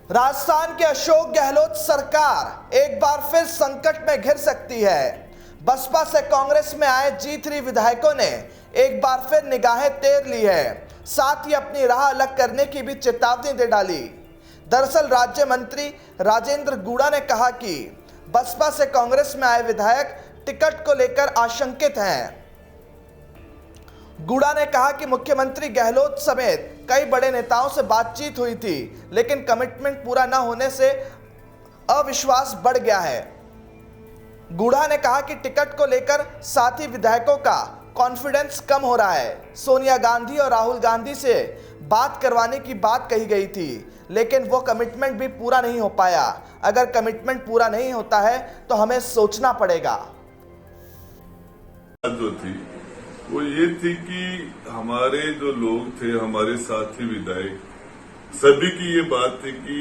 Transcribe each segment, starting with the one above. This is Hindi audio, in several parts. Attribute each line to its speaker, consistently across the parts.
Speaker 1: राजस्थान के अशोक गहलोत सरकार एक बार फिर संकट में घिर सकती है। बसपा से कांग्रेस में आए G3 विधायकों ने एक बार फिर निगाहें टेढ़ ली है, साथ ही अपनी राह अलग करने की भी चेतावनी दे डाली। दरअसल राज्य मंत्री राजेंद्र गुड़ा ने कहा कि बसपा से कांग्रेस में आए विधायक टिकट को लेकर आशंकित हैं। गुड़ा ने कहा कि मुख्यमंत्री गहलोत समेत कई बड़े नेताओं से बातचीत हुई थी, लेकिन कमिटमेंट पूरा न होने से अविश्वास बढ़ गया है। गुड़ा ने कहा कि टिकट को लेकर साथी विधायकों का कॉन्फिडेंस कम हो रहा है। सोनिया गांधी और राहुल गांधी से बात करवाने की बात कही गई थी, लेकिन वो कमिटमेंट भी पूरा नहीं हो पाया। अगर कमिटमेंट पूरा नहीं होता है तो हमें सोचना पड़ेगा।
Speaker 2: जो थी वो ये थी कि हमारे जो लोग थे, हमारे साथी विधायक, सभी की ये बात थी कि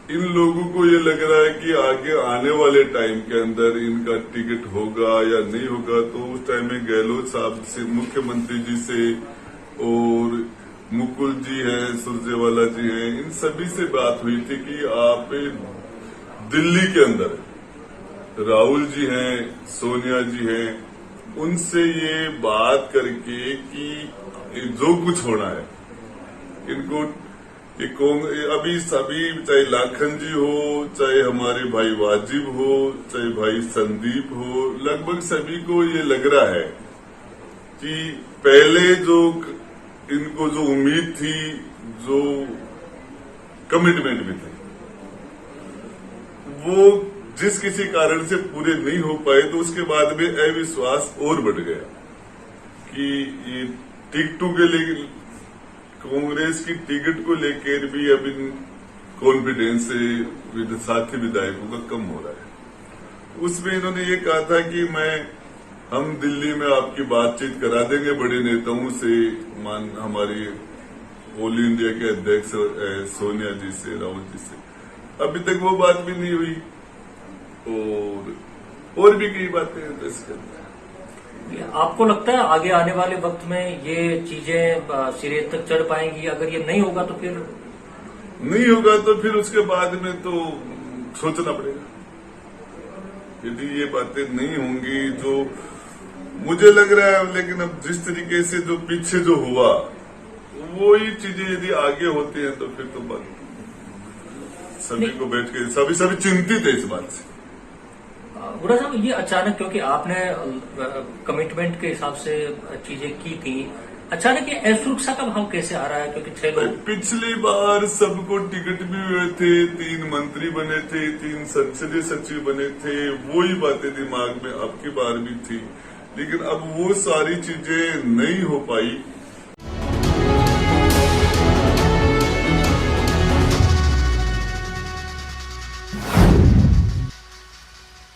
Speaker 2: इन लोगों को ये लग रहा है कि आगे आने वाले टाइम के अंदर इनका टिकट होगा या नहीं होगा। तो उस टाइम में गहलोत साहब से, मुख्यमंत्री जी से और मुकुल जी हैं, सुरजेवाला जी हैं, इन सभी से बात हुई थी कि आप दिल्ली के अंदर राहुल जी हैं, सोनिया जी हैं, उनसे ये बात करके कि जो कुछ होना है इनको अभी सभी, चाहे लाखन जी हो, चाहे हमारे भाई वाजिब हो, चाहे भाई संदीप हो, लगभग सभी को ये लग रहा है कि पहले जो इनको जो उम्मीद थी, जो कमिटमेंट भी थे, वो जिस किसी कारण से पूरे नहीं हो पाए, तो उसके बाद में अविश्वास और बढ़ गया कि ये टिकटों के लिए कांग्रेस की टिकट को लेकर भी अभी कॉन्फिडेंस साथी विधायकों का कम हो रहा है। उसमें इन्होंने ये कहा था कि हम दिल्ली में आपकी बातचीत करा देंगे बड़े नेताओं से, हमारी ऑल इंडिया के अध्यक्ष सोनिया जी से, राहुल जी से। अभी तक वो बात भी नहीं हुई और भी कई बातें हैं इसके अंदर।
Speaker 3: आपको लगता है आगे आने वाले वक्त में ये चीजें सिरे तक चढ़ पाएंगी? अगर ये नहीं होगा तो फिर उसके बाद में तो सोचना पड़ेगा। यदि ये बातें नहीं होंगी, जो मुझे लग रहा है, लेकिन अब जिस तरीके से जो पीछे जो हुआ, वो ही चीजें यदि आगे होती हैं तो फिर तो बात सभी को बैठ के सभी चिंतित है इस बात से। गुड़ा साहब, ये अचानक, क्योंकि आपने कमिटमेंट के हिसाब से चीजें की थी, अचानक ये असुरक्षा का भाव कैसे आ रहा है? क्योंकि 6 लोग,
Speaker 2: पिछली बार सबको टिकट भी हुए थे, 3 मंत्री बने थे, 3 संसदीय सचिव बने थे, वही बातें दिमाग में आपकी बार भी थी, लेकिन अब वो सारी चीजें नहीं हो पाई।